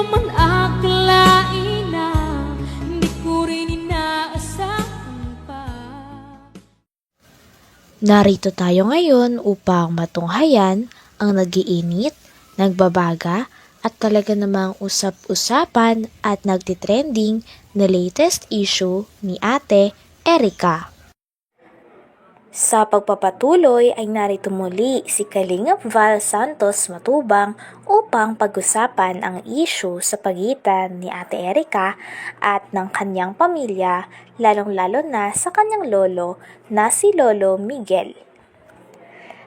man akalain na di ko rin inaasahan pa. Narito tayo ngayon upang matunghayan ang nagiinit, nagbabaga at talaga namang usap-usapan at nagtitrending na latest issue ni Ate Erica. Sa pagpapatuloy ay narito muli si Kalingap Val Santos Matubang upang pag-usapan ang issue sa pagitan ni Ate Erica at ng kanyang pamilya, lalong-lalo na sa kanyang lolo na si Lolo Miguel.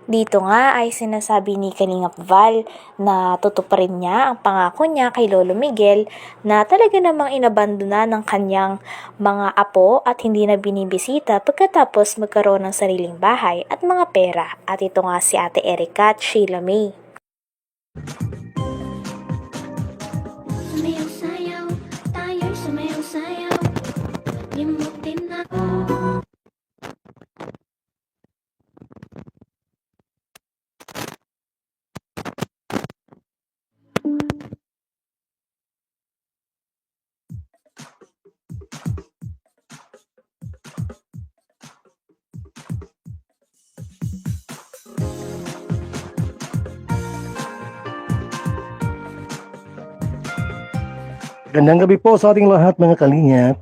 Dito nga ay sinasabi ni Kalingap Val na tutuparin niya ang pangako niya kay Lolo Miguel na talaga namang inabandona ng kanyang mga apo at hindi na binibisita pagkatapos magkaroon ng sariling bahay at mga pera. At ito nga si Ate Erica at Sheila May. Sumayaw-sayaw, tayo'y sumayaw-sayaw, limutin na. Gandang gabi po sa ating lahat mga kalingap.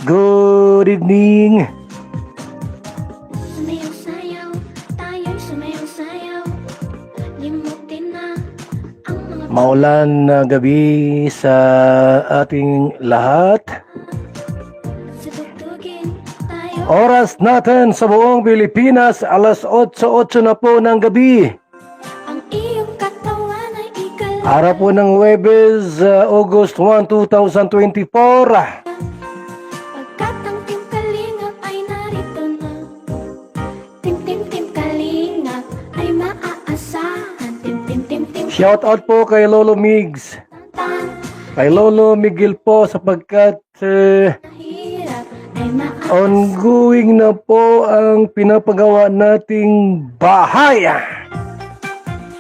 Good evening. Sumayaw-sayaw, tayo'y sumayaw-sayaw, limutin na ang mga Maulan na gabi sa ating lahat. satutugin. Tayo Oras natin sa buong Pilipinas, alas 8:08 na po ng gabi. ang iyong katawan ay ikal. Araw po ng Huwebes, August 1, 2024. Pagkat ang Team Kalingap ay narito na. Team Kalingap ay maaasahan. Team Shout out po kay Lolo Migs, tan. kay Lolo Miguel po sapagkat Hirap ay maaasahan. ongoing na po ang pinapagawa nating bahay. Yeah,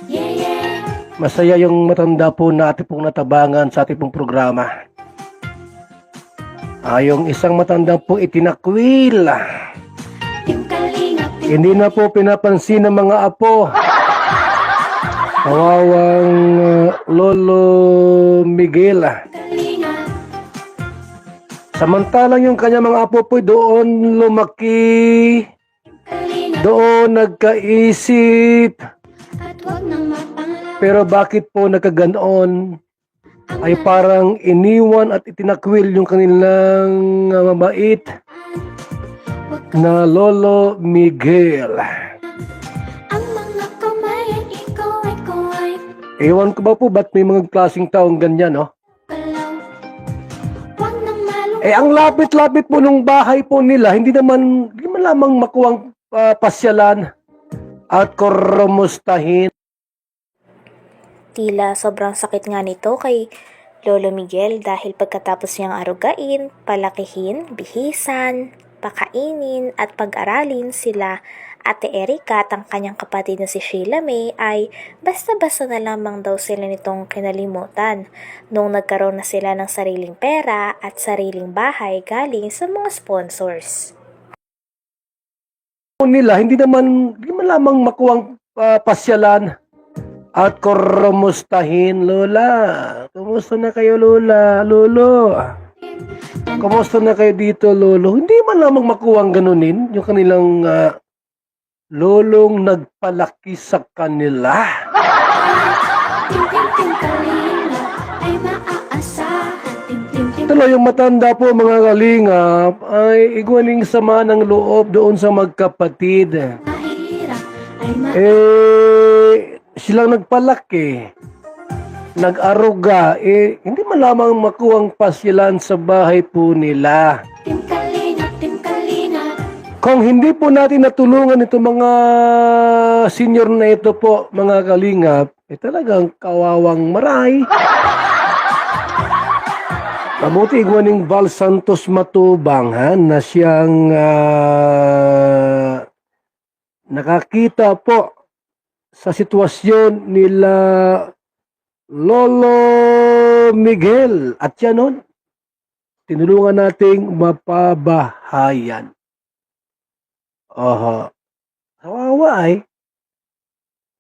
yeah. Masaya yung matanda po na ating pong natabangan sa ating pong programa. Yung isang matanda po itinakwil. Team Kalingap, Hindi na po pinapansin ng mga apo. Kawawang Lolo Miguel. Kalingap. Samantalang yung kanya mga apo po doon lumaki, Kalingap. doon nagkaisip. At huwag nang mapangalap. Pero bakit po nagkaganoon? Ay parang iniwan at itinakwil yung kanilang mabait na Lolo Miguel. Ang mga kamay ay ikaw ay kaway. Ewan ko ba po ba't may mga klaseng taong ganyan, no? Galaw. Huwag nang malungkot. Ang lapit-lapit po nung bahay po nila, hindi man lamang makuwang pasyalan at korumustahin. Tila sobrang sakit nga nito kay Lolo Miguel dahil pagkatapos niyang arugain, palakihin, bihisan, pakainin at pag-aralin sila Ate Erica at ang kanyang kapatid na si Sheila May ay basta-basta na lamang daw sila nitong kinalimutan nung nagkaroon na sila ng sariling pera at sariling bahay galing sa mga sponsors. Nila, hindi man lamang makuwang pasyalan at korumustahin. Lola, kumusta na kayo Lola? Lolo, kumusta na kayo dito Lolo? Hindi man lamang makuwang ganunin yung kanilang lolong nagpalaki sa kanila. Team Kalingap ay maaasahan. Team Tuloy yung matanda po mga kalingap ay igwaning sama ng loob doon sa magkapatid. mahirap ay Silang nagpalaki, nag-aruga, hindi man lamang makuwang pasyalan sa bahay po nila. Team Kalingap, Team Kalingap. Kung hindi po natin natulungan itong mga senior na ito po, mga kalingap, talagang kawawang maray. Mabuti igwaning Val Santos Matubang na siyang nakakita po sa sitwasyon nila Lolo Miguel at yan nun, tinulungan nating mapabahayan. Aha. Kawawa ay.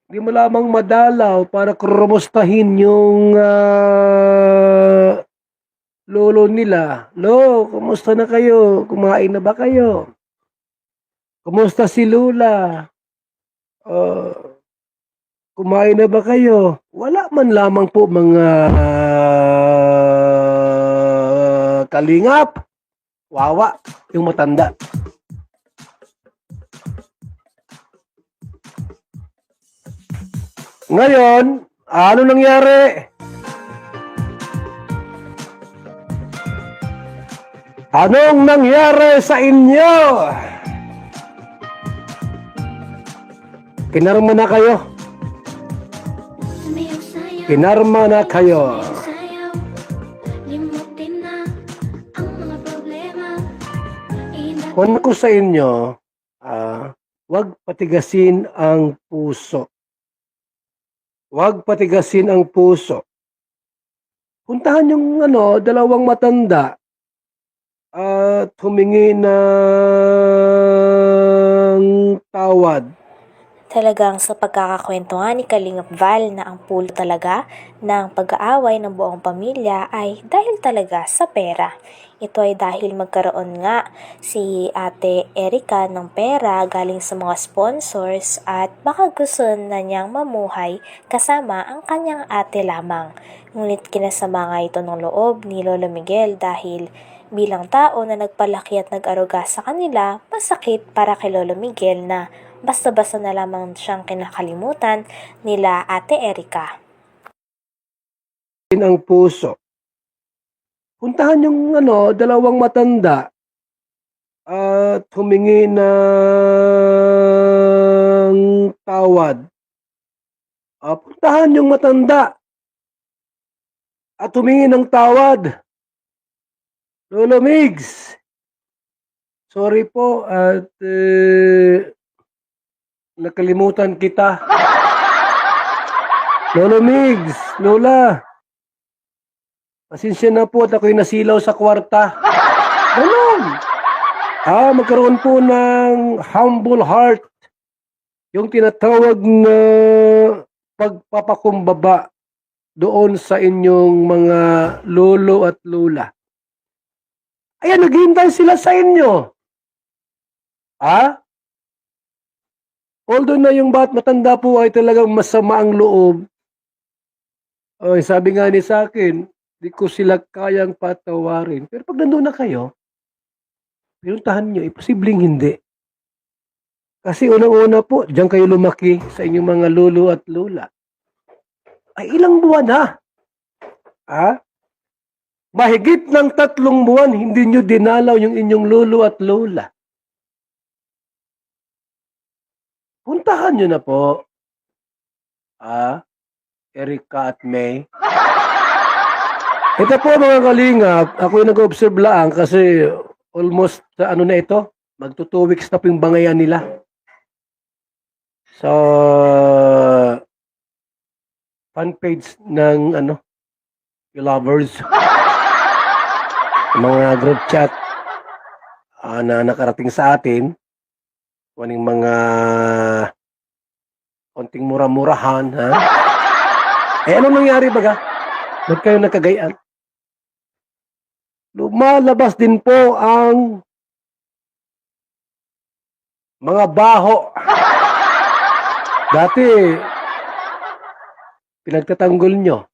Hindi mo lamang madalaw para kumustahin yung lolo nila. Lo, kumusta na kayo? Kumain na ba kayo? Kumusta si Lula? Kumain na ba kayo? Wala man lamang po mga kalingap. Wawa, yung matanda. Ngayon, ano nangyari? Anong nangyari sa inyo? Kinarma na kayo. Sumayaw sayaw, Kinarma na kayo. sayaw, limutin na ang mga problema. Kung ko sa inyo, huwag patigasin ang puso. Huwag patigasin ang puso. Puntahan yung dalawang matanda at humingi ng tawad. Talagang sa pagkakakwento nga ni Kalingap Val na ang pulo talaga ng pag-aaway ng buong pamilya ay dahil talaga sa pera. Ito ay dahil magkaroon nga si Ate Erica ng pera galing sa mga sponsors at baka gusto na niyang mamuhay kasama ang kanyang ate lamang. Ngunit kinasama nga ito ng loob ni Lolo Miguel dahil bilang tao na nagpalaki at nag-aruga sa kanila, masakit para kay Lolo Miguel na basta-basta na lamang siyang kinakalimutan nila Ate Erica. Ang puso. Puntahan yung dalawang matanda at humingi ng tawad. Puntahan yung matanda at humingi ng tawad. Lolo Migs, sorry po at nakalimutan kita. Lolo Migs, Lola, pasensya na po at ako'y nasilaw sa kwarta. Ganun. Magkaroon po ng humble heart. Yung tinatawag na pagpapakumbaba doon sa inyong mga lolo at lola. Ayan, naghihintay sila sa inyo. Although na yung matanda po ay talagang masama ang loob. Sabi nga ni sa akin, di ko sila kayang patawarin. Pero pag nandun na kayo, pinuntahan nyo, posibleng hindi. Kasi unang-una po, diyan kayo lumaki sa inyong mga lolo at lola. Ay ilang buwan na. Mahigit ng 3 buwan, hindi nyo dinalaw yung inyong lolo at lola. Puntahan nyo na po. Erica at May. Ito po mga kalingap, ako yung nag-observe lang kasi almost na ito, magto 2 weeks na po yung bangayan nila. So, fan page ng lovers. Mga group chat na nakarating sa atin, kuning mga konting mura-murahan, ano nangyari baga? Ba't kayo nagkagayaan? Lumalabas din po ang mga baho. Dati, pinagtatanggol nyo.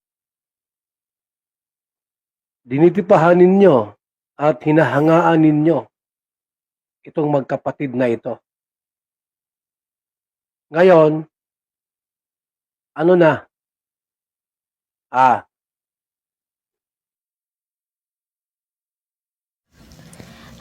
Dinitipahan ninyo at hinahangaan ninyo itong magkapatid na ito. Ngayon, ano na?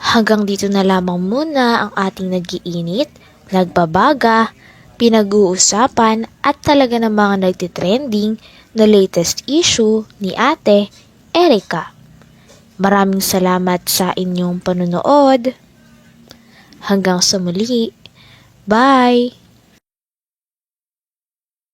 Hanggang dito na lamang muna ang ating nag-iinit, nagbabaga, pinag-uusapan at talaga ng mga nagtitrending na latest issue ni Ate Erica. Maraming salamat sa inyong panunood. Hanggang sa muli. Bye!